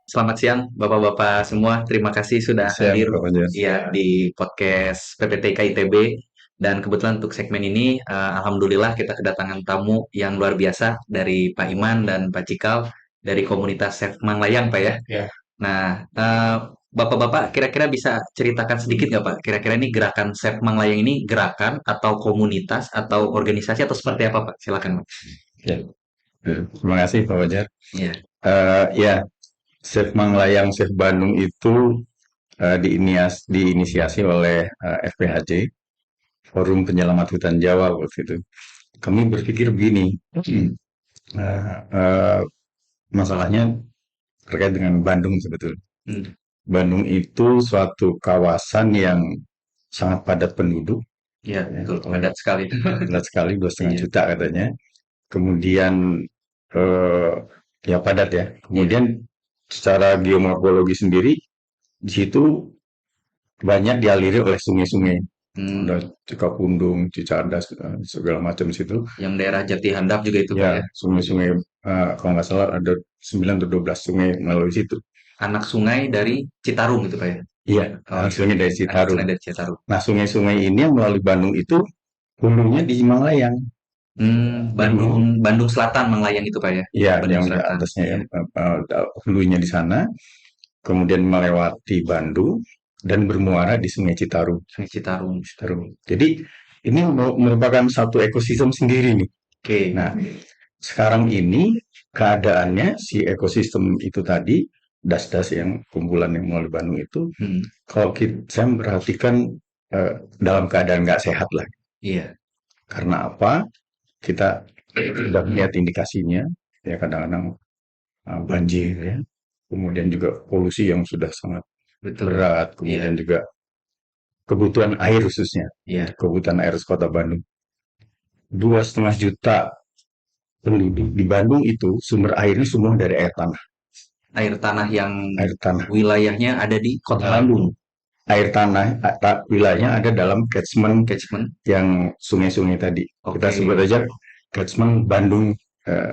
Selamat siang, Bapak-bapak semua. Terima kasih sudah Siang, hadir Pak Fajar. ya di podcast PPTK ITB. Dan kebetulan untuk segmen ini, alhamdulillah kita kedatangan tamu yang luar biasa dari Pak Iman dan Pak Cikal dari komunitas Chef Manglayang, Pak ya. Ya. Nah, Bapak-bapak kira-kira bisa ceritakan sedikit nggak Pak? Kira-kira ini gerakan Chef Manglayang ini gerakan atau komunitas atau organisasi atau seperti apa Pak? Silakan Pak. Ya. Terima kasih Pak Fajar. Iya, Ya, Chef Manglayang Chef Bandung itu diinisiasi oleh FPHJ, Forum Penyelamat Hutan Jawa waktu itu. Kami berpikir begini, eh, eh, masalahnya terkait dengan Bandung sebetulnya. hmm, Bandung itu suatu kawasan yang sangat padat penduduk, iya ya, betul, padat sekali. padat sekali 2,5 Iya, juta katanya. Kemudian eh, ya padat ya. iya. Kemudian secara geomorfologi sendiri di situ banyak dialiri oleh sungai-sungai. Ada Hmm. Cikapundung, Cicadas, segala macam di situ. Yang daerah Jati Handap juga itu Pak Ya, ya. sungai-sungai kalau nggak salah ada 9 atau 12 sungai melalui situ. Anak sungai dari Citarum itu Pak ya. Iya, Oh iya, sungai dari anak Citarum. sungai dari Citarum. Nah, sungai-sungai ini yang melalui Bandung itu hulunya di Malayang. Bandung Yang Bandung Selatan Manglayang itu Pak ya. ya, Bandung yang di Selatan. atasnya ya, Iya. hulunya di sana, kemudian melewati Bandung dan bermuara di Sungai Citarum. Sungai Citarum. Citarum. Jadi ini merupakan satu ekosistem sendiri nih. Oke. Nah, sekarang ini keadaannya si ekosistem itu tadi, das-das yang kumpulan yang melalui Bandung itu, Hmm, kalau saya memperhatikan dalam keadaan nggak sehat lah. iya. Karena apa? Kita sudah melihat indikasinya, ya kadang-kadang banjir ya, kemudian juga polusi yang sudah sangat Betul. berat, Iya. kemudian juga kebutuhan air khususnya, Iya. kebutuhan air kota Bandung. 2,5 juta penduduk di Bandung itu sumber airnya semua dari air tanah. Air tanah yang Air tanah. wilayahnya ada di Kota Bandung. Bandung. Air tanah wilayahnya ada dalam catchment Catchment. yang sungai-sungai tadi. Kita Oke. sebut aja catchment Bandung,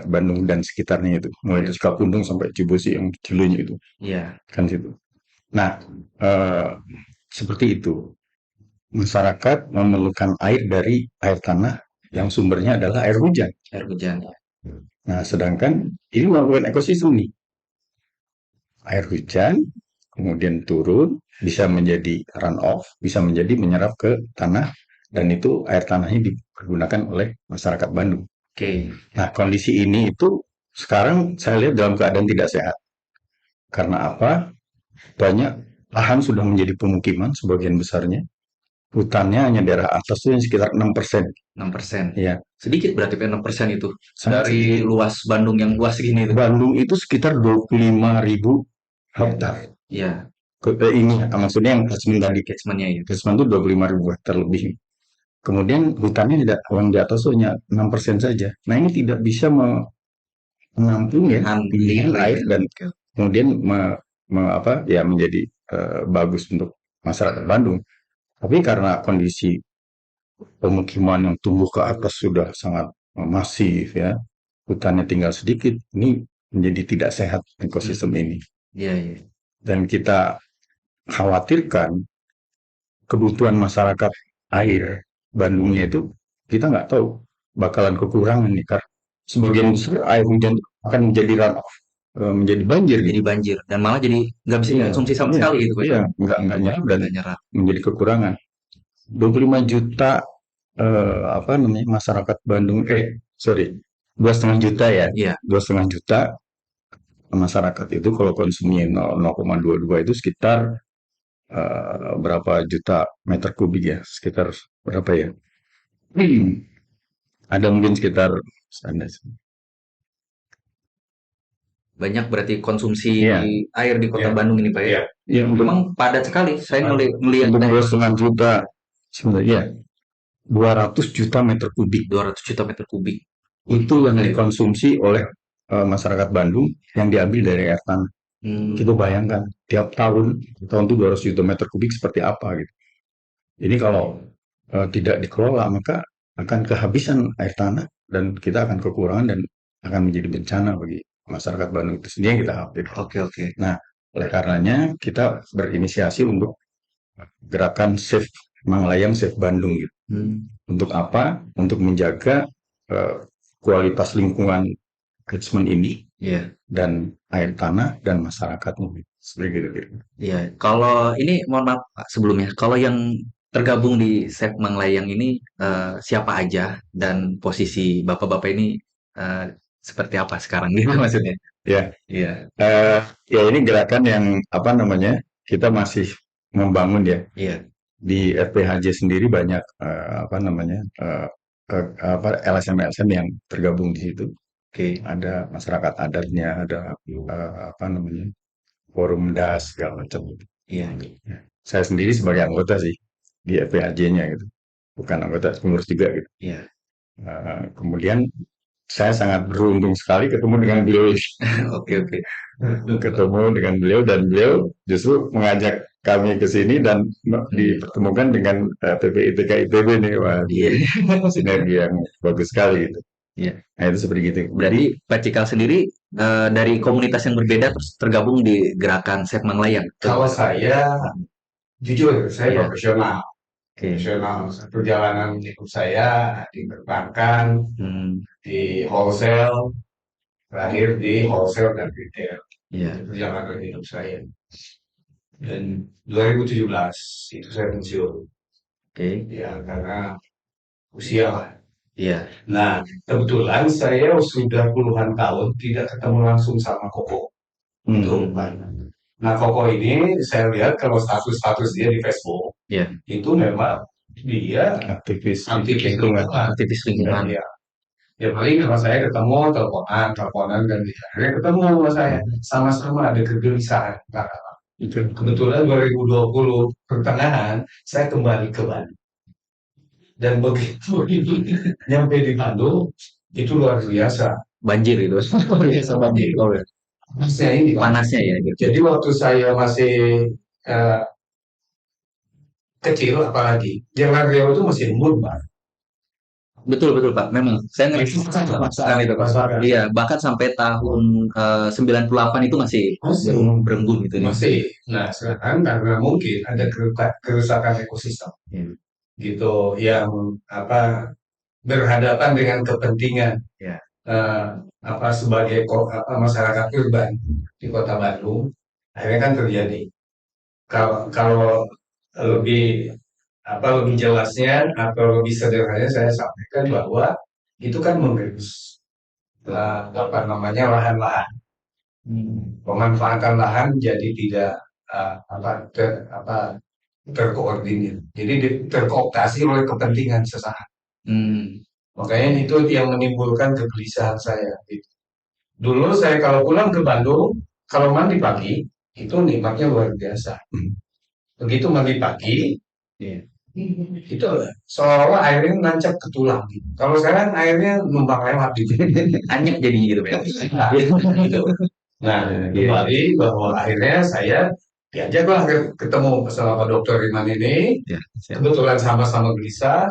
Bandung dan sekitarnya itu. Mulai Iya. dari Cikapundung sampai Cibosi yang Cileunyi itu. Iya. Kan situ. Nah, eh, seperti itu. Masyarakat memerlukan air dari air tanah yang sumbernya adalah air hujan. Air hujan. Nah, sedangkan ini merupakan ekosistem nih. Air hujan, kemudian turun, bisa menjadi run off, bisa menjadi menyerap ke tanah, dan itu air tanahnya dipergunakan oleh masyarakat Bandung. Oke. Nah, kondisi ini itu sekarang saya lihat dalam keadaan tidak sehat. Karena apa? Banyak lahan sudah menjadi pemukiman sebagian besarnya. Hutannya hanya daerah atas itu yang sekitar 6%. 6%. Ya, Sedikit berarti Pak, 6% itu. sangat Dari sedikit. luas Bandung yang luas segini itu. Bandung itu sekitar 25.000 hektar. Iya. Ini maksudnya yang catchment tadi. Catchment-nya ya. Catchment itu 25.000 hektar lebih. Kemudian hutannya tidak, yang di atas itu hanya 6% saja. Nah ini tidak bisa menampung ya Menahan tinggian air air ya. dan Oke. kemudian apa ya menjadi bagus untuk masyarakat Bandung. Tapi karena kondisi pemukiman yang tumbuh ke atas sudah sangat masif ya, hutannya tinggal sedikit, ini menjadi tidak sehat ekosistem Hmm. ini. Iya, iya. Dan kita khawatirkan kebutuhan masyarakat air Bandungnya itu kita nggak tahu bakalan kekurangan nih karena sebagian besar air hujan akan menjadi runoff, menjadi banjir Jadi gitu. banjir dan malah jadi nggak bisa Iya, dikonsumsi sama iya, sekali gitu Pak. iya, nggak nyerap dan Nggak nyerap. menjadi kekurangan. 25 juta apa namanya masyarakat Bandung, sorry, 2,5 juta ya, Iya. 2,5 juta masyarakat itu kalau konsumsinya 0,22 itu sekitar berapa juta meter kubik ya, sekitar berapa ya? Ada mungkin sekitar sana sih. Banyak berarti konsumsi Iya, air di Kota iya, Bandung ini Pak ya. iya. Iya, untuk Memang padat sekali. Saya ngelihat untuk dari 2,5 juta sebenarnya ya, 200 juta meter kubik 200 juta meter kubik. itu yang Kali Pak. dikonsumsi oleh masyarakat Bandung yang diambil dari air tanah. Kita Hmm, bayangkan tiap tahun itu 200 juta meter kubik seperti apa gitu. Jadi kalau tidak dikelola maka akan kehabisan air tanah dan kita akan kekurangan dan akan menjadi bencana bagi masyarakat Bandung itu sendiri yang kita update. Oke, oke. Nah, oleh karenanya kita berinisiasi untuk gerakan Save Manglayang, Save Bandung gitu. Hmm, Untuk apa? Untuk menjaga eh, kualitas lingkungan catchment ini iya. dan air tanah dan masyarakatnya. Seperti gitu. Iya, kalau ini mohon maaf Pak sebelumnya, kalau yang tergabung di Save Manglayang ini siapa aja dan posisi bapak-bapak ini eh, seperti apa sekarang gitu maksudnya? Ya, Iya, ya ini gerakan yang apa namanya? Kita masih membangun ya. iya, Di FPHJ sendiri banyak apa namanya? Apa LSM-LSM yang tergabung di situ. oke, Ada masyarakat adatnya, ada apa namanya? Forum das segala macam. iya, Ya. Saya sendiri sebagai anggota sih di FPHJ-nya gitu. Bukan anggota pengurus juga gitu. iya, Kemudian saya sangat beruntung sekali ketemu dengan beliau, oke, oke, ketemu dengan beliau dan beliau justru mengajak kami ke sini dan hmm, dipertemukan dengan PPITK ITB nih, wah iya, jadi sinergi yang bagus sekali gitu. iya. Nah itu seperti gitu. Jadi Berarti Pak Cikal sendiri dari komunitas yang berbeda terus tergabung di gerakan Save Manglayang. Kalau saya, jujur, saya Iya, profesional. oke, Perjalanan hidup saya di perbankan, hmm, di wholesale, terakhir di wholesale dan retail. iya, Itu perjalanan hidup saya. Dan 2017 itu saya pensiun. oke, Ya, karena usia lah. iya, Nah, kebetulan saya sudah puluhan tahun tidak ketemu langsung sama Koko. Itu hmm, Pak. Nah, Koko ini saya lihat kalau status-status dia di Facebook, iya, itu memang dia aktivis aktivis lingkungan. lingkungan. aktivis Dan lingkungan. ya, ya paling sama saya ketemu teleponan dan akhirnya ketemu sama saya. Sama-sama ada kegelisahan. Nah, Itu. kebetulan 2020 pertengahan saya kembali ke Bandung. Dan begitu nyampe di Bandung itu luar biasa. Banjir itu. Biasa banjir. Oh, ya. Panasnya ini Pak. Panasnya ya gitu. Jadi waktu saya masih eh, kecil apalagi, Jalan Riau itu masih embun Pak. Betul betul Pak. Memang saya merasakan itu Pak. Masakan. Iya, bahkan sampai tahun 98 itu masih Masih. berembun gitu nih. Masih. Nah, sekarang karena mungkin ada kerusakan ekosistem Iya. gitu yang apa berhadapan dengan kepentingan Iya. eh, apa sebagai masyarakat urban di Kota Bandung, akhirnya kan terjadi. Kalau lebih lebih jelasnya atau lebih sederhananya saya sampaikan bahwa itu kan mengerus apa namanya lahan-lahan, Hmm. pemanfaatan lahan jadi tidak terkoordinir, jadi terkooptasi oleh kepentingan sesaat. Hmm. Makanya itu yang menimbulkan kegelisahan saya. Gitu. Dulu saya kalau pulang ke Bandung, kalau mandi pagi itu nikmatnya luar biasa. Begitu mandi pagi, Iya. itu seolah-olah airnya nancap ke tulang gitu. Kalau sekarang airnya numpang lewat gitu. Anyep jadinya gitu Pak. Nah, gitu. Nah, kembali bahwa akhirnya saya diajaklah ketemu sama Pak Dokter Iman ini. Ya, siap. Kebetulan sama-sama gelisah.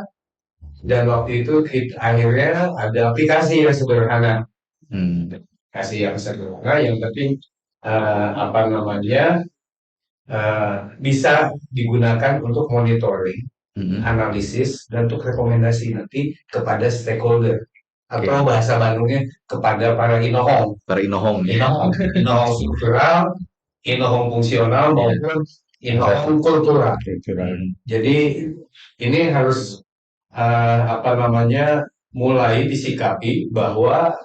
Dan waktu itu akhirnya ada aplikasi yang sederhana. Hmm. Aplikasi yang sederhana yang penting apa namanya bisa digunakan untuk monitoring, Hmm. analisis, dan untuk rekomendasi nanti kepada stakeholder atau Oke. bahasa Bandungnya kepada para inohong, Para inohong ya. inohong struktural, inohong fungsional Iya. maupun inohong kultural. Hmm. Jadi ini harus apa namanya mulai disikapi bahwa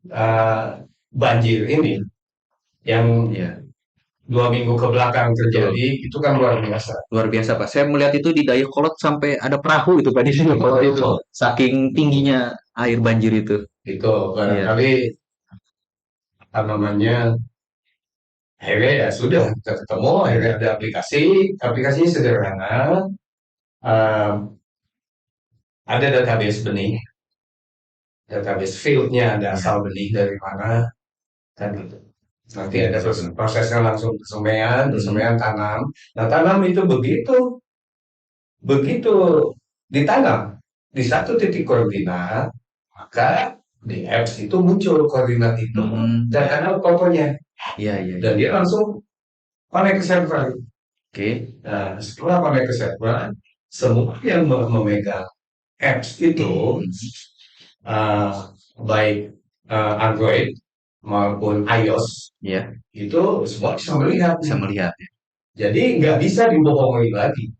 eh, banjir ini yang Iya. 2 minggu ke belakang terjadi itu kan luar biasa. Luar biasa Pak. Saya melihat itu di Dayakolot sampai ada perahu itu Pak di sini. Waktu itu. Saking tingginya air banjir itu. Itu Iya. barangkali apa namanya akhirnya ya sudah kita ketemu akhirnya ada aplikasinya sederhana. Eh, ada database benih, database fieldnya ada asal benih dari mana kan gitu. Nanti ada prosesnya langsung persemaian tanam. Nah tanam itu begitu begitu ditanam di satu titik koordinat, maka di apps itu muncul koordinat itu dan ada fotonya, Iya, iya, iya. dan dia langsung connect ke server. Oke. Nah, setelah connect ke server, semua yang memegang apps itu, baik Android maupun iOS, Iya, itu semua bisa melihat. bisa melihat ya. Jadi nggak bisa dibohongi lagi.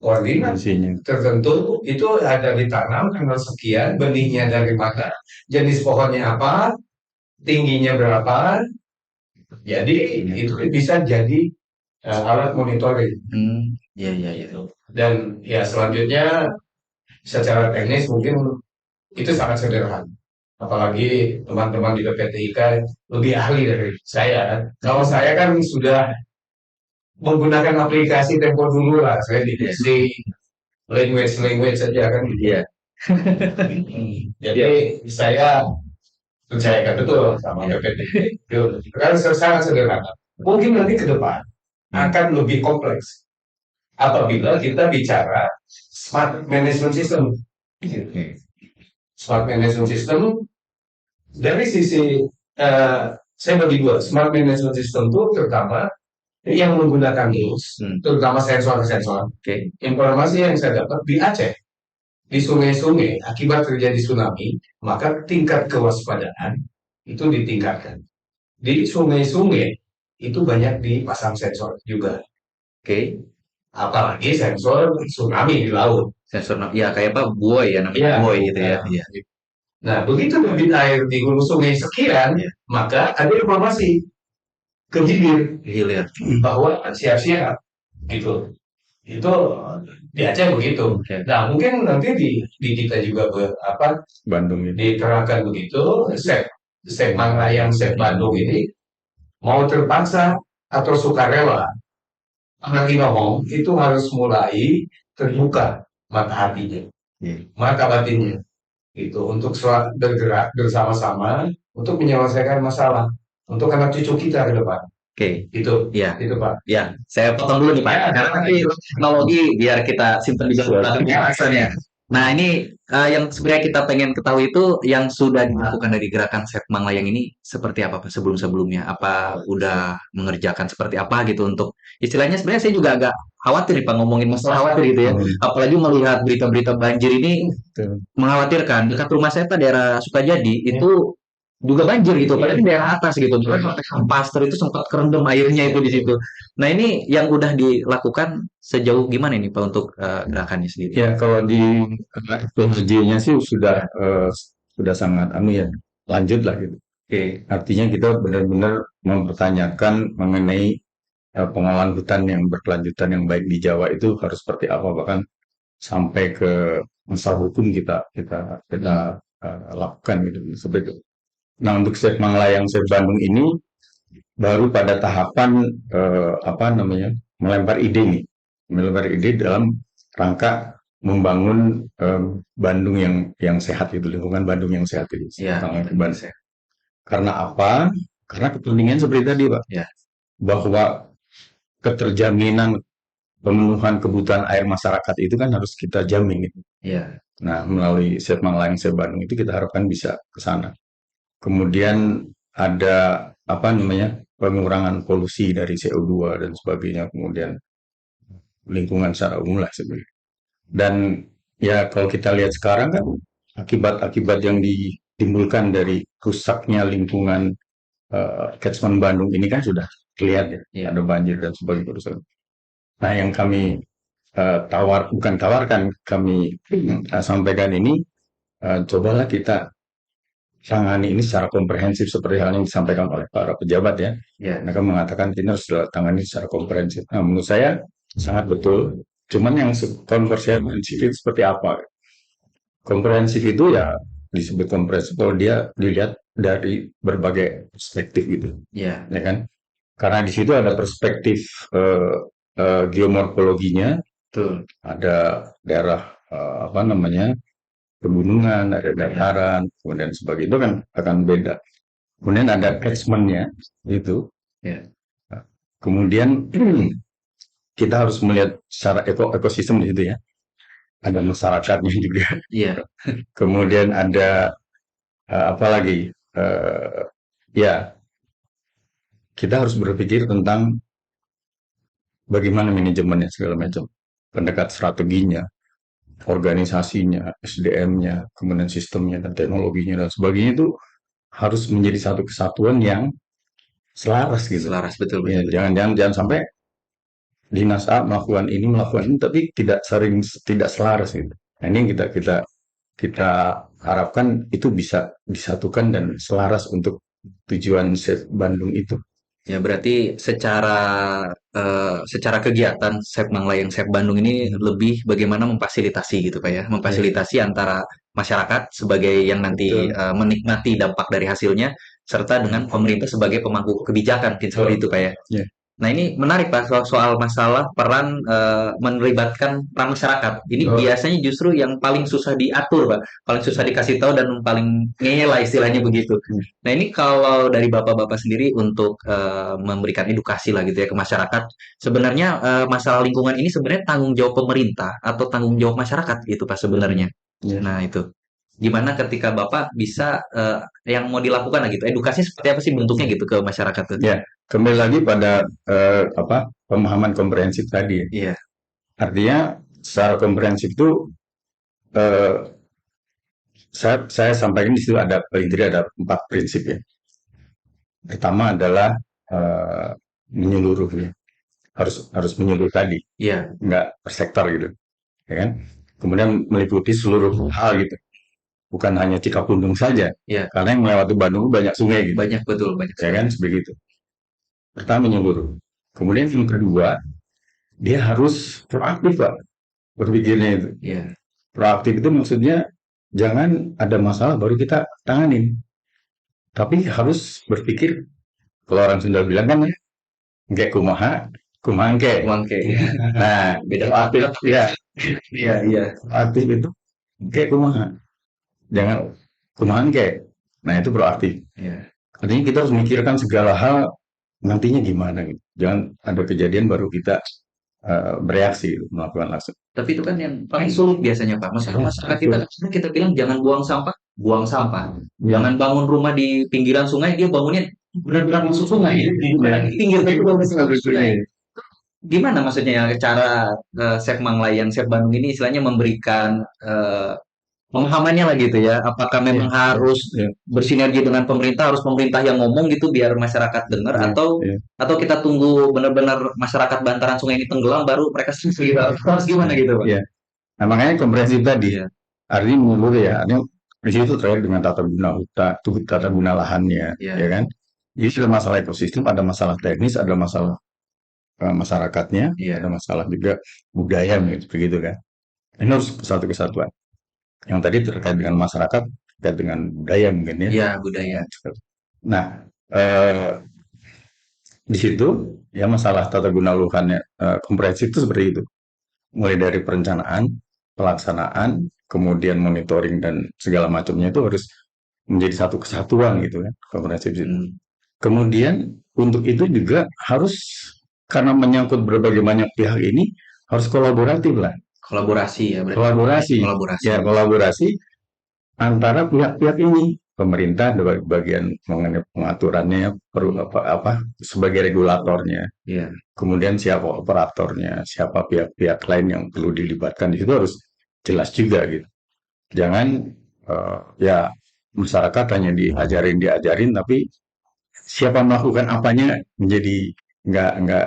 Koordinat Fungsinya. tertentu itu ada ditanam tanggal sekian, benihnya dari mana, jenis pohonnya apa, tingginya berapa. Jadi itu bisa jadi alat monitoring. Iya, iya, iya. Dan ya selanjutnya secara teknis mungkin itu sangat sederhana. Apalagi teman-teman di PPTIK lebih ahli dari saya. Kalau saya kan sudah menggunakan aplikasi Tempo dulu lah. Saya di language saja kan. Iya. Jadi saya percayakan betul sama PPTIK. Karena sangat sederhana. Mungkin nanti ke depan akan lebih kompleks apabila kita bicara smart management system. Smart management system dari sisi saya bagi dua. Smart management system itu terutama yang menggunakan tools, terutama sensor-sensor. Informasi yang saya dapat di Aceh, di sungai-sungai akibat terjadi tsunami, maka tingkat kewaspadaan itu ditingkatkan. Di sungai-sungai itu banyak dipasang sensor juga. Apalagi sensor tsunami di laut. Sensor, ya kayak apa, buoy ya namanya, Iya. buoy gitu ya. Iya. Nah, begitu debit air di hulu sungai sekian, maka ada informasi ke hilir Hilir. bahwa siap-siap gitu. Itu di Aceh begitu. Nah, mungkin nanti di kita juga Bandung ini. diterapkan begitu. Sep Manglayang, Sep Bandung ini mau terpaksa atau sukarela, anak ngomong itu harus mulai terbuka mata hatinya, mata batinnya, itu untuk bergerak bersama-sama untuk menyelesaikan masalah untuk anak cucu kita ke depan. Itu Pak. Ya, saya potong dulu nih Pak. Karena nanti teknologi biar kita simpan di belakangnya. Nah, ini yang sebenarnya kita pengen ketahui itu yang sudah dilakukan dari gerakan Set Manglayang ini seperti apa Pak sebelum-sebelumnya? Apa udah mengerjakan seperti apa gitu untuk istilahnya sebenarnya saya juga agak khawatir nih Pak ngomongin masalah khawatir gitu ya. Apalagi melihat berita-berita banjir ini mengkhawatirkan. Dekat rumah saya Pak daerah Sukajadi itu juga banjir gitu, padahal di daerah atas gitu. Pastor itu sempat kerendam airnya itu di situ. Nah, ini yang udah dilakukan sejauh gimana ini Pak untuk gerakannya sendiri? Ya, kalau di teknologinya sih sudah sangat ya lanjut lah gitu. Artinya kita benar-benar mempertanyakan mengenai pengolahan hutan yang berkelanjutan yang baik di Jawa itu harus seperti apa, bahkan sampai ke masalah hukum kita lakukan gitu seperti itu. Nah, untuk Sep Manglayang Sep Bandung ini baru pada tahapan melempar ide dalam rangka membangun Bandung yang sehat itu, lingkungan Bandung yang sehat itu. Karena apa? Karena kepentingan seperti tadi Pak, bahwa keterjaminan pemenuhan kebutuhan air masyarakat itu kan harus kita jamin gitu. Nah, melalui Sep Manglayang Sep Bandung itu kita harapkan bisa ke sana. Kemudian ada pengurangan polusi dari CO2 dan sebagainya, kemudian lingkungan secara umum lah sebenarnya. Dan ya kalau kita lihat sekarang kan akibat-akibat yang ditimbulkan dari rusaknya lingkungan catchment Bandung ini kan sudah kelihatan ya, ada banjir dan sebagainya. Nah, yang kami kami sampaikan ini, cobalah kita tangani ini secara komprehensif seperti hal yang disampaikan oleh para pejabat ya. Mereka mengatakan kita harus tangani secara komprehensif. Nah, menurut saya sangat betul. Cuman yang komprehensif itu seperti apa? Komprehensif itu ya disebut komprehensif kalau dia dilihat dari berbagai perspektif gitu. Ya kan? Karena di situ ada perspektif geomorfologinya, ada daerah pegunungan, ada dataran, kemudian sebagainya, itu kan akan beda. Kemudian ada catchment-nya itu. Kemudian kita harus melihat secara ekosistem di situ ya. Ada masyarakatnya juga. Kemudian ada apalagi ya kita harus berpikir tentang bagaimana manajemennya segala macam, pendekat strateginya, organisasinya, SDM-nya, kemudian sistemnya dan teknologinya dan sebagainya itu harus menjadi satu kesatuan yang selaras gitu. Selaras, betul Ya, betul. jangan sampai dinas A melakukan ini tapi tidak selaras gitu. Nah, ini yang kita harapkan itu bisa disatukan dan selaras untuk tujuan Save Bandung itu. Ya berarti secara kegiatan Sep Manglayang Sep Bandung ini lebih bagaimana memfasilitasi gitu Pak ya, Ya, memfasilitasi antara masyarakat sebagai yang nanti betul. menikmati dampak dari hasilnya, serta dengan pemerintah sebagai pemangku kebijakan, mungkin seperti itu Pak ya. Ya, Nah, ini menarik Pak soal masalah peran melibatkan peran masyarakat. Ini Oh, biasanya justru yang paling susah diatur, Pak. Paling susah dikasih tahu dan paling ngeyel lah istilahnya begitu. Nah, ini kalau dari Bapak-bapak sendiri untuk memberikan edukasi lah gitu ya ke masyarakat, sebenarnya masalah lingkungan ini sebenarnya tanggung jawab pemerintah atau tanggung jawab masyarakat gitu Pak sebenarnya. ya. Nah, itu. Gimana ketika Bapak bisa yang mau dilakukan lah gitu, edukasi seperti apa sih bentuknya gitu ke masyarakat tuh? Ya, kembali lagi pada pemahaman komprehensif tadi. Iya, Artinya secara komprehensif itu eh, saya sampaikan di situ ada paling tidak ada 4 prinsip ya. Pertama adalah eh, menyeluruh ya. Harus menyeluruh tadi, iya. nggak per sektor gitu, ya kan? Kemudian meliputi seluruh hal gitu, bukan hanya Cikapundung saja, Iya, karena yang melewati Bandung banyak sungai gitu, banyak betul, banyak ya sekali. kan? Begitu. Pertama menyeluruh. Kemudian yang kedua, dia harus proaktif Pak berpikirnya itu. Iya, Proaktif itu maksudnya jangan ada masalah baru kita tanganin, tapi harus berpikir kalau orang Sunda bilang kan ya, "Engke kumaha, kumaha engke." uang kayak Nah, beda proaktif kata. ya, Iya, iya, proaktif itu engke kumaha, jangan kumaha engke. Nah, itu proaktif. iya. Artinya kita harus memikirkan segala hal nantinya gimana gitu. Jangan ada kejadian baru kita bereaksi gitu, melakukan langsung. Tapi itu kan yang paling sulit biasanya, Pak. Masalah masyarakat kita, kan kita bilang jangan buang sampah, buang sampah. Ya, Jangan bangun rumah di pinggiran sungai, dia bangunnya benar-benar masuk sungai. Bukan ya. di pinggir, tapi bagus masuk sungai. Betul. Gimana maksudnya ya cara Chef Manglayang, Chef Bandung ini istilahnya memberikan pemahamannya lah gitu ya. Apakah Ya, memang ya, harus ya, bersinergi dengan pemerintah, harus pemerintah yang ngomong gitu biar masyarakat dengar ya, ya. atau kita tunggu benar-benar masyarakat bantaran sungai ini tenggelam baru mereka setuju gitu. Harus gimana gitu, Pak? Ya. Nah, makanya komprehensif tadi. Iya, Artinya menurut ya, artinya di situ terkait dengan tata guna hutan, tata guna lahannya, ya iya, kan? Jadi sudah masalah ekosistem, ada masalah teknis, ada masalah masyarakatnya, ada iya, masalah juga budaya, begitu kan? Ini harus satu kesatuan. Yang tadi terkait dengan masyarakat, terkait dengan budaya mungkin ya. iya budaya. Nah, eh, di situ ya masalah tata guna lahannya komprehensif itu seperti itu. Mulai dari perencanaan, pelaksanaan, kemudian monitoring dan segala macamnya itu harus menjadi satu kesatuan gitu kan, komprehensif itu. Hmm, Kemudian untuk itu juga harus karena menyangkut berbagai banyak pihak ini harus kolaboratif lah, kolaborasi ya berarti. kolaborasi, Kolaborasi. ya kolaborasi antara pihak-pihak ini. Pemerintah ada bagian mengenai pengaturannya, perlu apa sebagai regulatornya. Iya, Kemudian siapa operatornya, siapa pihak-pihak lain yang perlu dilibatkan di situ harus jelas juga gitu. Jangan ya masyarakat hanya diajarin tapi siapa melakukan apanya menjadi nggak nggak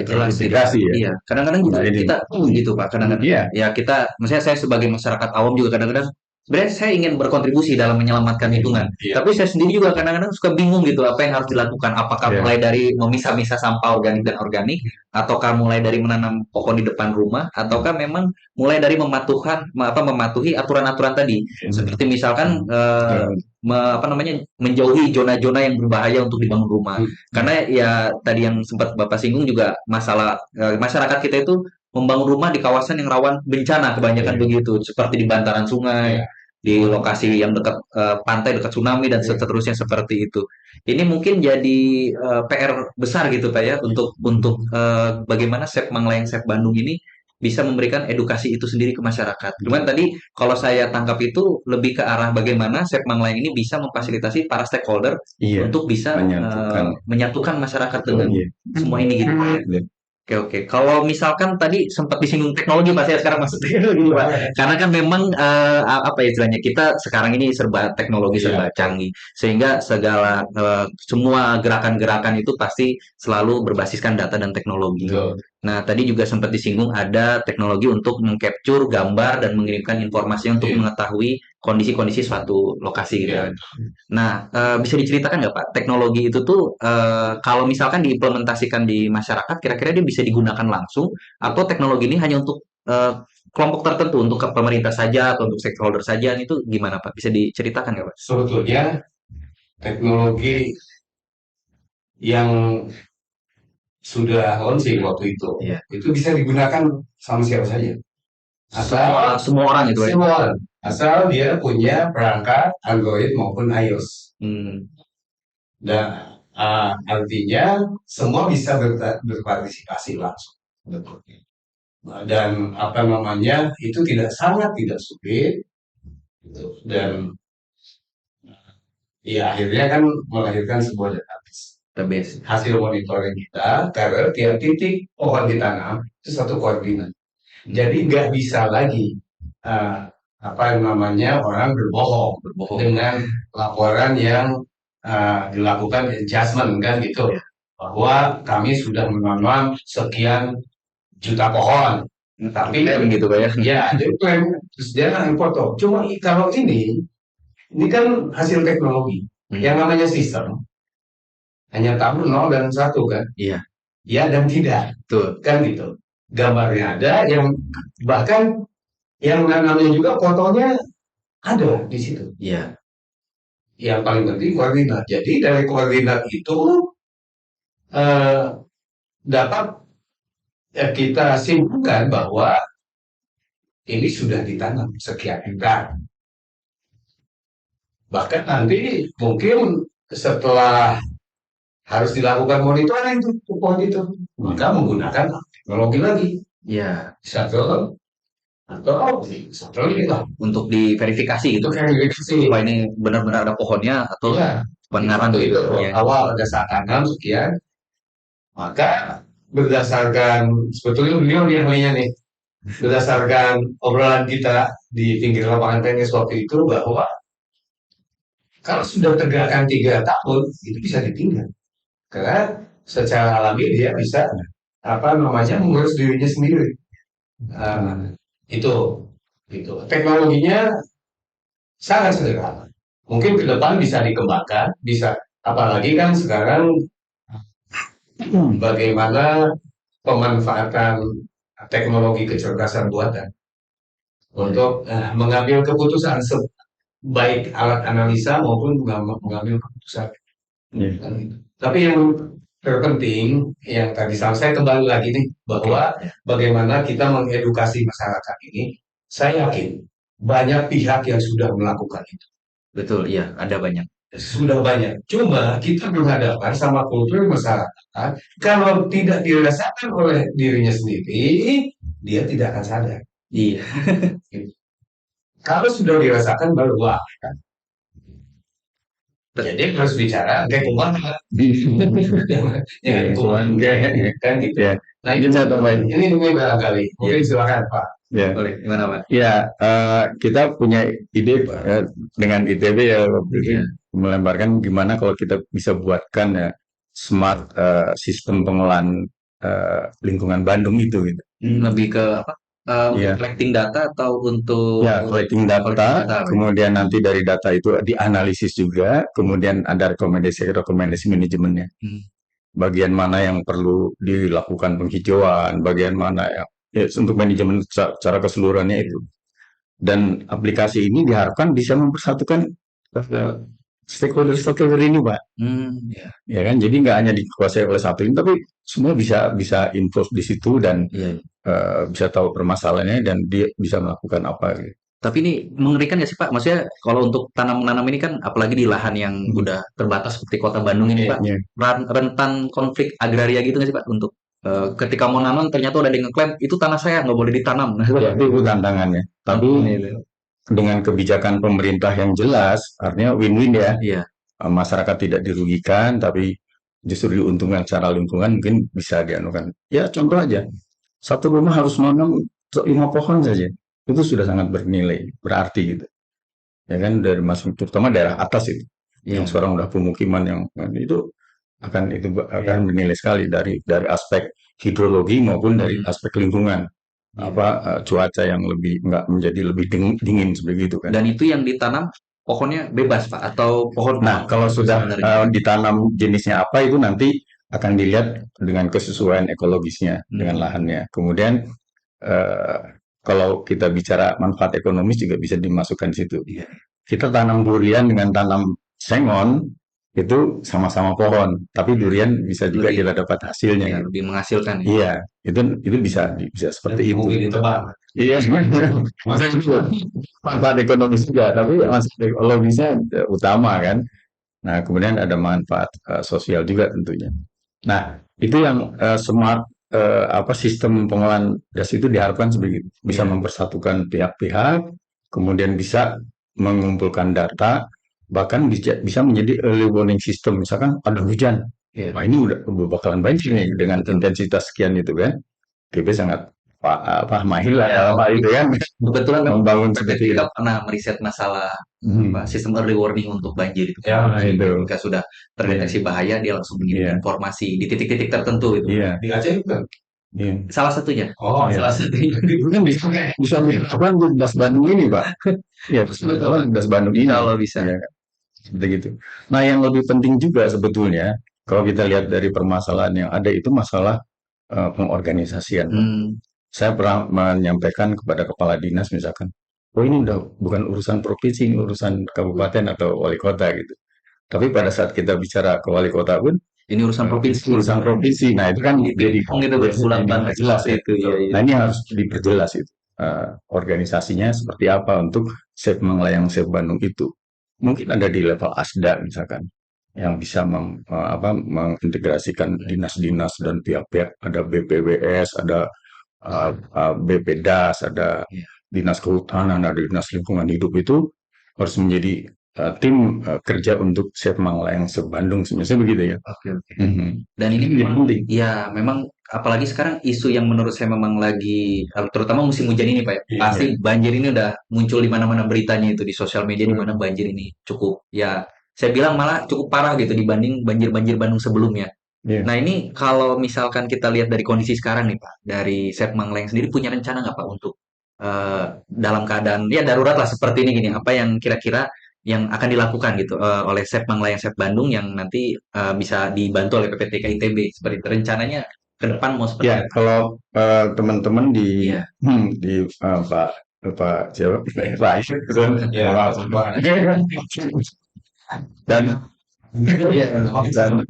jelas gitu. terintegrasi ya. Iya, kadang-kadang juga Nah, ini kita gitu Pak. Kadang-kadang iya, ya kita, maksudnya saya sebagai masyarakat awam juga kadang-kadang sebenarnya saya ingin berkontribusi dalam menyelamatkan lingkungan. iya, Tapi saya sendiri juga kadang-kadang suka bingung gitu apa yang harus dilakukan. Apakah iya, mulai dari memisah-misah sampah organik dan organik, ataukah mulai dari menanam pohon di depan rumah, ataukah memang mulai dari mematuhi aturan-aturan tadi. Seperti misalkan iya, apa namanya menjauhi zona-zona yang berbahaya untuk dibangun rumah. Karena ya tadi yang sempat Bapak singgung juga masalah masyarakat kita itu membangun rumah di kawasan yang rawan bencana kebanyakan iya, begitu, seperti di bantaran sungai, di lokasi yang dekat pantai, dekat tsunami dan iya, seterusnya seperti itu. Ini mungkin jadi PR besar gitu Pak ya untuk bagaimana Sep Manglayang Sep Bandung ini bisa memberikan edukasi itu sendiri ke masyarakat. Cuman tadi kalau saya tangkap itu lebih ke arah bagaimana Sepmang Layang ini bisa memfasilitasi para stakeholder Iya, untuk bisa menyatukan. menyatukan masyarakat Betul, dengan iya. semua ini gitu Pak, ya. Iya. Oke, oke. Kalau misalkan tadi sempat disinggung teknologi Pak, saya sekarang masuk teknologi Pak. Karena kan memang apa ya istilahnya, kita sekarang ini serba teknologi, Iya, serba canggih, sehingga segala semua gerakan-gerakan itu pasti selalu berbasiskan data dan teknologi. betul. Nah, tadi juga sempat disinggung ada teknologi untuk mengcapture gambar dan mengirimkan informasi untuk Iya, mengetahui kondisi-kondisi suatu lokasi gitu iya. kan. Nah, bisa diceritakan nggak Pak, teknologi itu tuh kalau misalkan diimplementasikan di masyarakat, kira-kira dia bisa digunakan langsung atau teknologi ini hanya untuk kelompok tertentu, untuk ke pemerintah saja atau untuk stakeholder saja, itu gimana Pak? Bisa diceritakan nggak Pak? Sebetulnya teknologi yang sudah launching waktu Iya. itu bisa digunakan sama siapa saja. Semua Asal semua orang itu ya. semua orang, asal dia punya perangkat Android maupun iOS. Hmm, Dan artinya semua bisa berpartisipasi langsung. Dan apa namanya itu sangat tidak sulit gitu. Dan ya akhirnya kan melahirkan sebuah database. the best. Hasil monitoring kita, karena tiap titik pohon ditanam itu satu koordinat. Jadi nggak bisa lagi uh, apa yang namanya orang berbohong Berbohong. dengan laporan yang dilakukan adjustment kan gitu, bahwa kami sudah menanam sekian juta pohon, tapi Klaim gitu Pak ya. ya dia klaim terus dia nggak foto. Cuma kalau ini kan hasil teknologi. Hmm. Yang namanya sistem hanya tahu 0 dan 1 kan, Iya, ya dan tidak betul. kan gitu. Gambarnya ada, yang bahkan yang namanya juga fotonya ada di situ. Iya. Yang paling penting koordinat. Jadi dari koordinat itu eh, dapat kita simpulkan bahwa ini sudah ditanam sekian hektar. Bahkan nanti mungkin setelah harus dilakukan monitoring itu pohon itu, maka menggunakan teknologi lagi, Iya, shuttle atau shuttle ini lah untuk diverifikasi gitu. untuk verifikasi. Wah, ini benar-benar ada pohonnya atau Iya, pengarang waktu gitu. itu Iya. awal ada saat tanam sekian, maka berdasarkan sebetulnya beliau nih ahlinya nih, berdasarkan obrolan kita di pinggir lapangan tenis waktu itu, bahwa kalau sudah tegakkan 3 tahun itu bisa ditinggal karena secara alami dia bisa apa namanya mengurus dirinya sendiri. Nah, itu teknologinya sangat sederhana. Mungkin ke depan bisa dikembangkan, bisa apalagi kan sekarang bagaimana pemanfaatan teknologi kecerdasan buatan untuk mengambil keputusan baik alat analisa maupun mengambil keputusan. Iya. Kan gitu. Tapi yang terpenting yang tadi saya kembali lagi nih, bahwa bagaimana kita mengedukasi masyarakat ini. Saya yakin banyak pihak yang sudah melakukan itu. Betul, iya, ada banyak. Sudah banyak. Cuma kita berhadapan sama kultur masyarakat, kalau tidak dirasakan oleh dirinya sendiri, dia tidak akan sadar. Iya. Kalau sudah dirasakan baru wah. Jadi harus bicara kayak kumaha. Kan gitu. Ya. Nah Mungkin saya tambahin. ini barangkali. Mungkin silakan Pak. Ya. Boleh, gimana Pak? Ya, kita punya ide dengan ITB ya waktu itu Iya. melemparkan gimana kalau kita bisa buatkan ya smart sistem pengolahan lingkungan Bandung itu gitu. Lebih ke apa? Iya. Collecting data atau untuk Ya, collecting data, data, kemudian nanti dari data itu dianalisis juga, kemudian ada rekomendasi manajemennya. Bagian mana yang perlu dilakukan penghijauan, bagian mana yang untuk manajemen secara keseluruhannya itu. Dan aplikasi ini diharapkan bisa mempersatukan stakeholder ini, Pak. Ya. Ya kan, jadi nggak hanya dikuasai oleh satu ini, tapi semua bisa involve di situ dan Iya. bisa tahu permasalahannya dan dia bisa melakukan apa. Gitu. Tapi ini mengerikan nggak sih Pak? Maksudnya kalau untuk tanam-menanam ini kan, apalagi di lahan yang udah terbatas seperti Kota Bandung ini Pak, Iya. rentan konflik agraria gitu nggak sih Pak untuk Ketika mau nanam ternyata udah ada yang ngeklaim itu tanah saya nggak boleh ditanam. Nah, Ya, itu tantangannya. Tapi itu. dengan kebijakan pemerintah yang jelas, artinya win-win ya. Iya, Masyarakat tidak dirugikan, tapi justru diuntungkan secara lingkungan mungkin bisa dianukan. Ya contoh aja, satu rumah harus menanam 5 pohon saja. Itu sudah sangat bernilai, berarti gitu. Ya kan dari masuk terutama daerah atas itu, yang iya, sekarang udah pemukiman yang itu akan Iya. bernilai sekali dari aspek hidrologi maupun dari mm, aspek lingkungan. iya. Cuaca yang lebih nggak menjadi lebih dingin seperti itu kan. Dan itu yang ditanam pohonnya bebas Pak atau pohon-pohon Nah, kalau sudah sebenarnya. ditanam jenisnya apa itu nanti akan dilihat dengan kesesuaian ekologisnya dengan Hmm, lahannya. Kemudian eh, kalau kita bicara manfaat ekonomis juga bisa dimasukkan di situ. iya, Kita tanam durian dengan tanam sengon itu sama-sama pohon, tapi durian bisa juga lebih kita dapat hasilnya ya gitu. lebih menghasilkan ya. Iya, itu bisa seperti Lebih itu. mungkin ditebang. Iya, maksudnya itu manfaat ekonomis juga, tapi manfaat ekologisnya utama kan. Nah, kemudian ada manfaat sosial juga tentunya. Nah, itu yang smart sistem pengolahan gas itu diharapkan sebagai bisa Iya, mempersatukan pihak-pihak, kemudian bisa mengumpulkan data, bahkan bisa menjadi early warning system. Misalkan ada hujan, iya, wah ini udah bakalan banjir nih dengan betul. intensitas sekian itu kan. DP sangat mahir lah Ya, dalam hal itu kan kebetulan memang membangun seperti PPTK itu. pernah meriset masalah Hmm. sistem early warning untuk banjir itu. Ya, Nah, Jadi itu. ketika sudah Iya, terdeteksi bahaya, dia langsung mengirim iya, informasi di titik-titik tertentu itu. iya, di Aceh juga. iya. Salah satunya, Oh, Iya. salah satunya. Kan bisa dilakukan di Das Bandung ini, Pak. Iya, bisa dilakukan di Das Bandung ini. Kalau bisa. Iya, kan? Seperti gitu. Nah, yang lebih penting juga sebetulnya, kalau kita lihat dari permasalahan yang ada itu masalah pengorganisasian, Pak. Hmm, Saya pernah menyampaikan kepada kepala dinas misalkan, oh ini udah bukan urusan provinsi, ini urusan kabupaten atau wali kota gitu. Tapi pada saat kita bicara ke wali kota pun, ini urusan provinsi. urusan provinsi. Nah, itu kan Di jadi pingpong itu berbulan-bulan jelas seperti ya. itu. Iya, iya. Nah, ini harus diperjelas itu. Organisasinya seperti apa untuk Save Manglayang Save Bandung itu. Mungkin ada di level ASDA misalkan yang bisa mengintegrasikan dinas-dinas dan pihak-pihak, ada BPWS, ada BPDAS, ada Iya. dinas kehutanan, ada dinas lingkungan hidup itu harus menjadi tim kerja untuk Save Manglayang Save Bandung, sebenarnya begitu ya. Oke, oke. Mhm. Dan ini Itu yang memang, penting. ya memang apalagi sekarang isu yang menurut saya memang lagi, terutama musim hujan ini Pak, ya, iya. pasti banjir ini udah muncul di mana-mana beritanya itu di sosial media di mana Hmm. banjir ini cukup, ya saya bilang malah cukup parah gitu dibanding banjir-banjir Bandung sebelumnya. Iya. Nah ini kalau misalkan kita lihat dari kondisi sekarang nih Pak, dari Sepmang Leng sendiri punya rencana nggak Pak untuk dalam keadaan ya darurat lah seperti ini gini, apa yang kira-kira yang akan dilakukan gitu oleh Sepmang Leng Sep Bandung yang nanti bisa dibantu oleh PPTK ITB seperti itu. Rencananya ke depan mau seperti Ya, apa? kalau teman-teman Iya, di Pak Pak siapa? Pak Isyuk, gitu. Ya, Maaf. semua. dan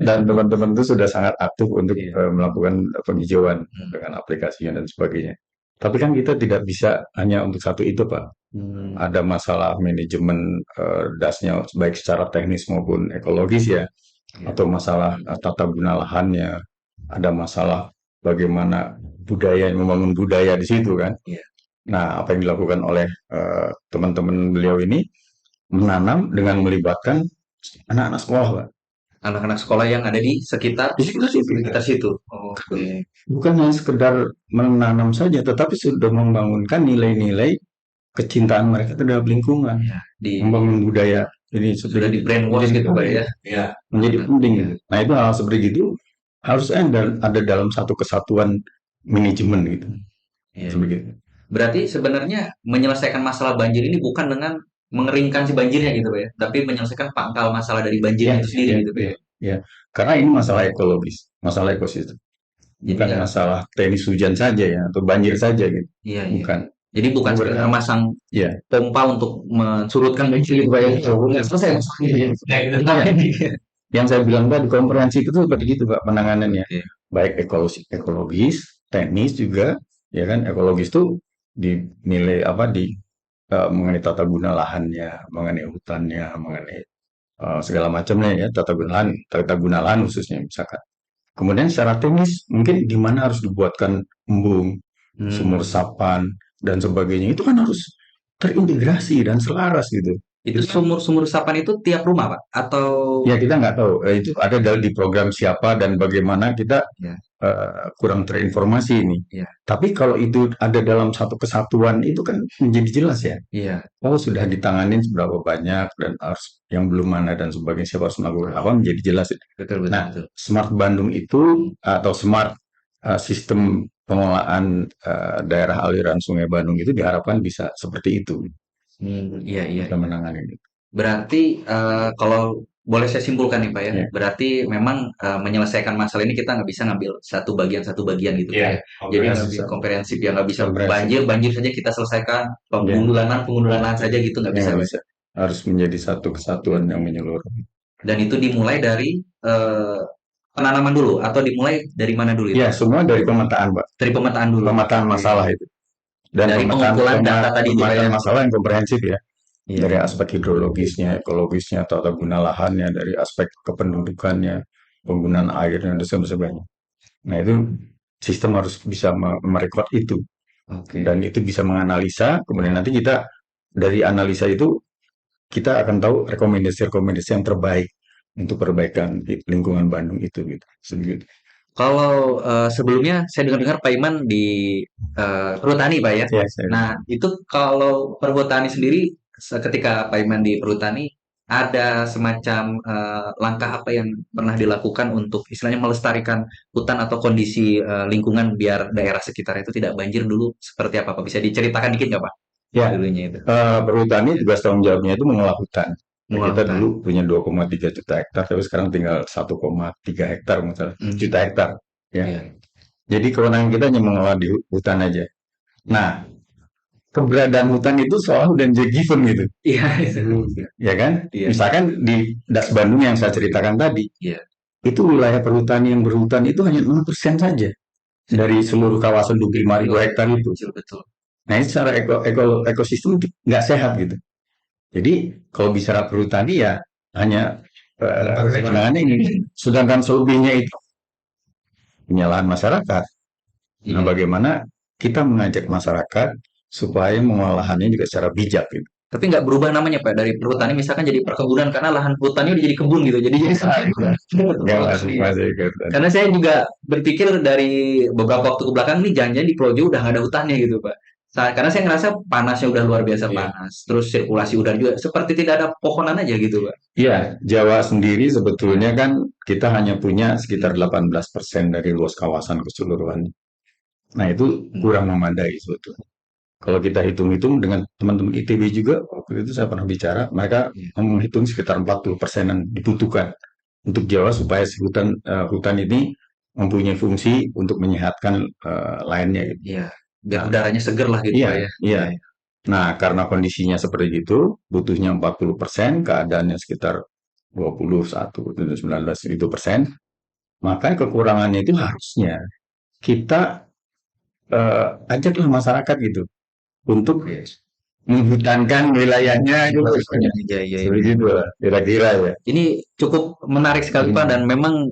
dan teman-teman itu sudah sangat aktif untuk iya. melakukan penghijauan Hmm. dengan aplikasinya dan sebagainya. Tapi kan kita tidak bisa hanya untuk satu itu, Pak. Hmm. Ada masalah manajemen dasnya baik secara teknis maupun ekologis ya, Iya. atau masalah tata guna lahannya, ada masalah bagaimana budaya membangun budaya di situ kan. Iya. Nah, apa yang dilakukan oleh teman-teman beliau ini menanam dengan melibatkan anak-anak sekolah, Pak. Anak-anak sekolah yang ada di sekitar Di sekitar situ. sekitar situ. Oke. Bukan hanya sekedar menanam saja, tetapi sudah membangunkan nilai-nilai kecintaan mereka terhadap lingkungan, Ya, membangun budaya ini sudah seperti di brainwash gitu Pak ya. Ya, menjadi penting. Iya. Nah, itu hal seperti itu harus ada dalam satu kesatuan manajemen gitu. Iya. Seperti itu. Berarti sebenarnya menyelesaikan masalah banjir ini bukan dengan mengeringkan si banjirnya gitu Pak ya, tapi menyelesaikan pangkal masalah dari banjirnya Ya, itu sendiri ya, gitu Pak ya. ya, ya. Karena ini masalah ekologis, masalah ekosistem. Jadi Bukan nggak, masalah teknis hujan saja ya, atau banjir saja gitu. iya iya. Bukan. Jadi bukan sekedar Bukan. masang Ya. pompa untuk mensurutkan banjir gitu Pak ya. Bukan selesai masalahnya. ya gitu. Iya. Yang saya bilang tadi komprehensif itu seperti itu Pak penanganannya. Oke. Baik ekologis, teknis juga, ya kan ekologis itu dinilai mengenai tata guna lahannya, mengenai hutannya, mengenai segala macamnya ya tata guna lahan khususnya misalkan. Kemudian secara teknis mungkin di mana harus dibuatkan embung, sumur Hmm. resapan dan sebagainya itu kan harus terintegrasi dan selaras gitu. Itu Itu kan sumur-sumur resapan itu tiap rumah, Pak? Atau ya kita nggak tahu itu ada di program siapa dan bagaimana kita ya, kurang terinformasi ini. ya, Tapi kalau itu ada dalam satu kesatuan itu kan menjadi jelas ya. iya, Oh sudah ditanganin seberapa banyak dan harus yang belum mana dan sebagainya siapa harus melakukan apa menjadi jelas. betul, betul, Nah, betul. Smart Bandung itu atau smart sistem pengelolaan daerah aliran Sungai Bandung itu diharapkan bisa seperti itu, Iya, iya, bisa iya. menangani itu. Berarti kalau boleh saya simpulkan nih Pak ya, Ya, berarti memang menyelesaikan masalah ini kita nggak bisa ngambil satu bagian gitu Pak Iya, ya. Jadi nggak komprehensif. ngambil bisa komprehensif ya nggak bisa komprehensif. banjir banjir saja kita selesaikan, Ya, pengundulan saja gitu nggak ya bisa nggak Pak. bisa. Harus menjadi satu kesatuan yang menyeluruh. Dan itu dimulai dari penanaman dulu atau dimulai dari mana dulu itu Ya, Pak? semua dari pemetaan, Pak. Dari pemetaan dulu. Pemetaan Oke. masalah itu. Dan Dari pengumpulan data tadi itu Pak pemetaan ya. masalah yang komprehensif ya. Iya, Dari iya. aspek hidrologisnya, ekologisnya, tata guna lahannya, dari aspek kependudukannya, penggunaan airnya, dan sebagainya. Nah, itu sistem harus bisa merekod itu. Oke. Dan itu bisa menganalisa, kemudian nanti kita dari analisa itu, kita akan tahu rekomendasi-rekomendasi yang terbaik untuk perbaikan lingkungan Bandung itu. Gitu. Segitu. Kalau sebelumnya saya dengar-dengar Pak Iman di perhutani Pak ya. Ya, saya, Nah itu kalau perhutani sendiri ketika Pak Iman di perhutani ada semacam langkah apa yang pernah dilakukan untuk istilahnya melestarikan hutan atau kondisi lingkungan biar daerah sekitar itu tidak banjir dulu seperti apa Pak? Bisa diceritakan dikit nggak Pak? ya Dulunya itu perhutani juga tanggung jawabnya itu mengelola hutan. Ya, mengolah kita hutan. dulu punya 2,3 juta hektar, tapi sekarang tinggal 1,3 hektar, misalnya, Hmm, juta hektar. Ya. iya, Jadi kewenangan kita hanya mengelola di hutan aja. Nah, keberadaan hutan itu soal dan jadi given gitu, iya, itu. ya kan? Iya, Misalkan di Das Bandung yang saya ceritakan tadi, iya, itu wilayah perhutani yang berhutan itu hanya 6% saja dari seluruh kawasan 25.000 hektar itu. betul betul. Nah, ini secara ekosistem itu nggak sehat gitu. Jadi kalau bicara perhutani ya hanya kewenangan ini. Sedangkan selebihnya itu penyalahan masyarakat. Nah, Iya. bagaimana kita mengajak masyarakat supaya mengelola lahannya juga secara bijak gitu. Tapi nggak berubah namanya Pak dari perhutani misalkan jadi perkebunan karena lahan hutannya udah jadi kebun gitu. Jadi salah. Nggak masuk Iya. masuk ke hutan. Karena saya juga berpikir dari beberapa waktu ke belakang nih jangan-jangan di Projo udah nggak ada hutannya gitu Pak. Karena saya ngerasa panasnya udah luar biasa Iya. panas. Terus sirkulasi udara juga seperti tidak ada pohonan aja gitu Pak. Iya, Jawa sendiri sebetulnya kan kita hanya punya sekitar 18% dari luas kawasan keseluruhan. Nah, itu Hmm. kurang memadai sebetulnya. Kalau kita hitung-hitung dengan teman-teman ITB juga, waktu itu saya pernah bicara, mereka Iya. menghitung sekitar 40%-an dibutuhkan untuk Jawa supaya si hutan ini mempunyai fungsi untuk menyehatkan lainnya gitu. Iya. Biar Nah, udaranya seger lah gitu iya, Pak ya. iya. Iya. Iya. Nah, karena kondisinya seperti itu, butuhnya 40%, keadaannya sekitar 21, 19 itu persen, maka kekurangannya itu harusnya kita ajaklah masyarakat gitu untuk menghutankan wilayahnya gitu. Iya, iya, iya. Seperti itu lah, kira-kira ya. Ini cukup menarik sekali Pak dan memang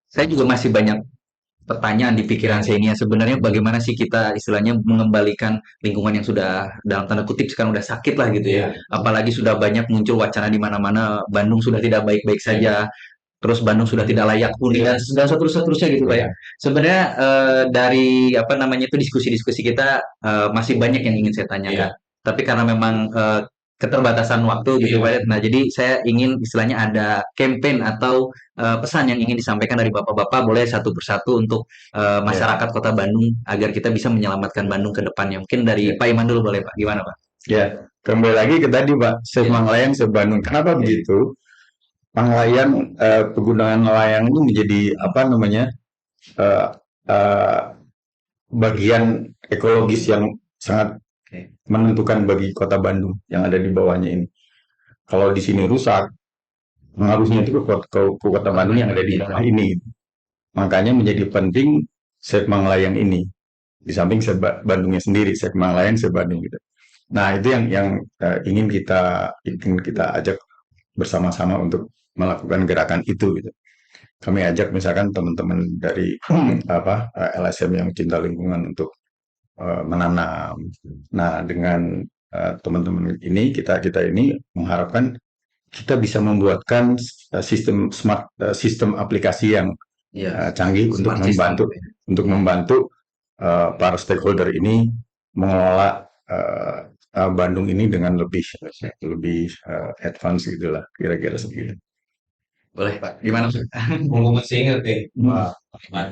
saya juga masih banyak pertanyaan di pikiran saya ini ya sebenarnya bagaimana sih kita istilahnya mengembalikan lingkungan yang sudah dalam tanda kutip sekarang udah sakit lah gitu ya. Iya. Apalagi sudah banyak muncul wacana di mana-mana Bandung sudah tidak baik-baik saja, terus Bandung sudah tidak layak huni dan seterusnya gitu Pak ya. Iya. Sebenarnya dari apa namanya itu diskusi-diskusi kita masih banyak yang ingin saya tanyakan. Iya. Tapi karena memang keterbatasan waktu gitu Iya. Pak ya. Nah, jadi saya ingin istilahnya ada campaign atau pesan yang ingin disampaikan dari Bapak-bapak boleh satu persatu untuk Ya, masyarakat Kota Bandung agar kita bisa menyelamatkan Bandung ke depannya. Mungkin dari ya, Pak Iman dulu boleh Pak. Gimana Pak? ya. Kembali lagi ke tadi Pak, Save Ya, Manglayang, Save Bandung. Kenapa ya, begitu? Panglayang, penggunaan layang itu menjadi apa namanya eh, eh, bagian ekologis yang sangat oke. menentukan bagi kota Bandung yang ada di bawahnya ini. Kalau di sini rusak, pengaruhnya itu ke kota Bandung yang ada di bawah ini. Makanya menjadi penting Save Manglayang ini. Di samping Bandungnya sendiri, Save Manglayang, Save Bandung gitu. Nah, itu yang ingin kita ajak bersama-sama untuk melakukan gerakan itu gitu. kami ajak misalkan teman-teman dari LSM yang cinta lingkungan untuk menanam. Nah, dengan teman-teman ini kita ini mengharapkan kita bisa membuatkan sistem aplikasi yang Iya, canggih untuk smart system. membantu para stakeholder ini mengelola Bandung ini dengan lebih advance gitulah kira-kira segitu. Boleh Pak, gimana Pak? Mau masih ingat nih, Pak Ahmad,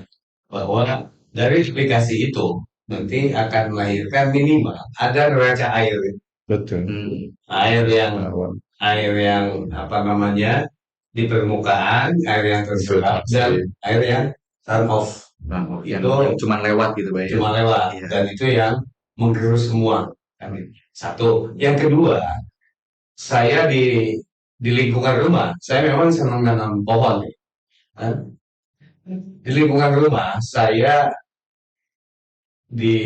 bahwa dari aplikasi itu nanti akan melahirkan minimal ada neraca air, Betul. air yang Bahwa air yang apa namanya di permukaan, air yang terserap dan air yang turn off. Nah, yang Itu cuma lewat gitu Pak ya. cuma lewat Iya. dan itu yang menggerus semua. Satu, yang kedua, saya di lingkungan rumah, saya memang senang nanam pohon. Kan? Di lingkungan rumah, saya di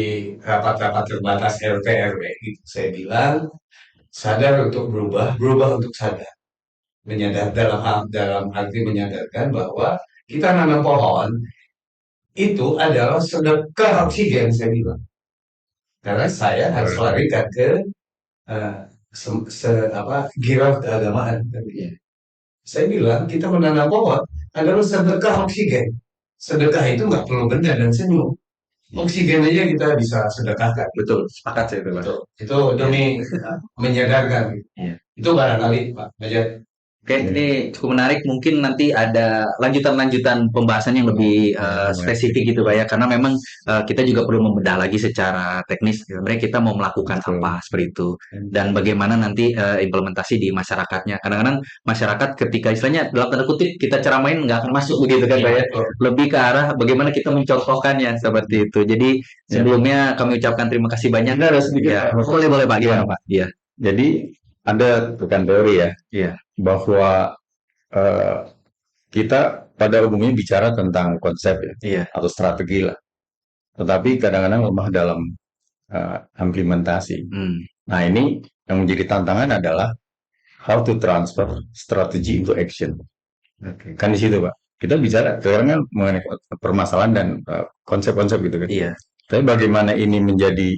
rapat-rapat terbatas RT RW, gitu, saya bilang sadar untuk berubah, berubah untuk sadar. Menyadar dalam arti menyadarkan bahwa kita nanam pohon itu adalah sedekah oksigen, saya bilang. Karena saya harus larikan ke eh, girau keagamaan. Saya bilang kita menanam pohon adalah sedekah oksigen. Sedekah itu nggak perlu benda dan senyum. Oksigen aja kita bisa sedekahkan. Betul, sepakat saya itu Pak. Itu demi menyadarkan. Iya. Itu barangkali Pak Majid. Oke, ini cukup menarik. Mungkin nanti ada lanjutan-lanjutan pembahasan yang lebih spesifik gitu Pak ya. Karena memang kita juga perlu membedah lagi secara teknis. Sebenarnya kita mau melakukan apa seperti itu. Dan bagaimana nanti implementasi di masyarakatnya. Kadang-kadang masyarakat ketika istilahnya dalam tanda kutip kita ceramain nggak akan masuk begitu kan Pak ya. Lebih ke arah bagaimana kita mencontohkannya seperti itu. Jadi sebelumnya kami ucapkan terima kasih banyak. Ya, boleh Pak, gimana Pak? Iya. Jadi ada bukan teori ya, Iya. bahwa kita pada umumnya bicara tentang konsep ya, Iya. atau strategi lah. Tetapi kadang-kadang lemah dalam implementasi. Nah, ini yang menjadi tantangan adalah how to transfer strategy into action. Kan di situ, Pak. Kita bicara sekarang kan mengenai permasalahan dan konsep-konsep gitu kan. Iya. Tapi bagaimana ini menjadi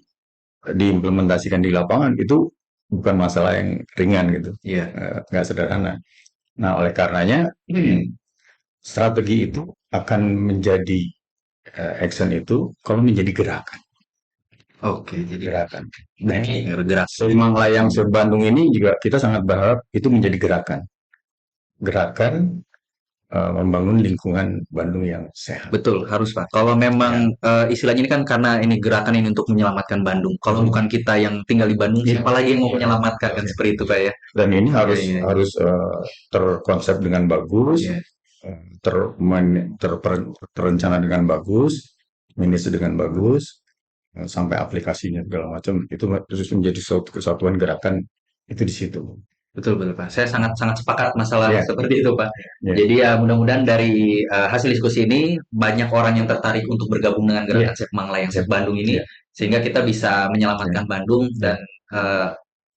diimplementasikan di lapangan itu bukan masalah yang ringan gitu. Iya. Nggak sederhana. Nah, oleh karenanya strategi itu akan menjadi action itu kalau menjadi gerakan. Oke, jadi Gerakan. bergerak. Semang Layang Sebandung ini juga kita sangat berharap itu menjadi gerakan. Gerakan membangun lingkungan Bandung yang sehat. Betul, harus Pak. Kalau memang istilahnya ini kan karena ini gerakan ini untuk menyelamatkan Bandung. Kalau bukan kita yang tinggal di Bandung, siapa lagi yang mau menyelamatkan kan seperti itu Pak ya. Dan ini harus terkonsep dengan bagus, terencana dengan bagus, manage dengan bagus, sampai aplikasinya segala macam itu terus menjadi suatu kesatuan gerakan itu di situ. Betul Pak. Saya sangat sepakat masalah seperti itu Pak. Jadi ya mudah-mudahan dari hasil diskusi ini banyak orang yang tertarik untuk bergabung dengan gerakan Sepmang Layang Sep Bandung ini, sehingga kita bisa menyelamatkan Bandung dan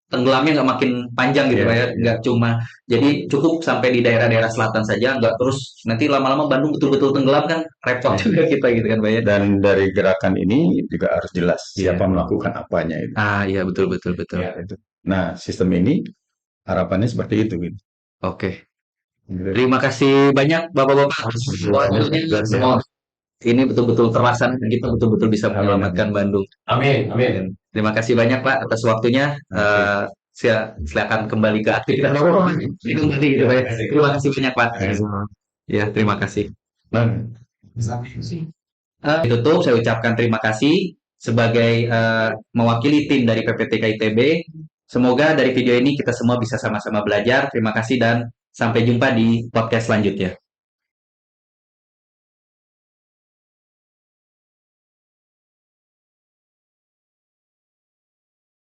tenggelamnya nggak makin panjang gitu Pak ya. Nggak cuma jadi cukup sampai di daerah-daerah selatan saja, nggak terus nanti lama-lama Bandung betul-betul tenggelam kan repot juga kita gitu kan Pak ya. Dan dari gerakan ini juga harus jelas siapa melakukan apanya itu. Iya betul. Ya, itu. Nah, sistem ini harapannya seperti itu gitu. Oke. Terima kasih banyak Bapak-bapak waktunya. Semua ini betul-betul terlaksana dan kita betul-betul bisa menyelamatkan Bandung. Amin. Terima kasih banyak Pak atas waktunya. Silakan kembali ke aktivitas kembali gitu Pak. Terima kasih banyak Pak. Ya, terima kasih. Ditutup, saya ucapkan terima kasih sebagai mewakili tim dari PPTK ITB. Semoga dari video ini kita semua bisa sama-sama belajar. Terima kasih dan sampai jumpa di podcast selanjutnya.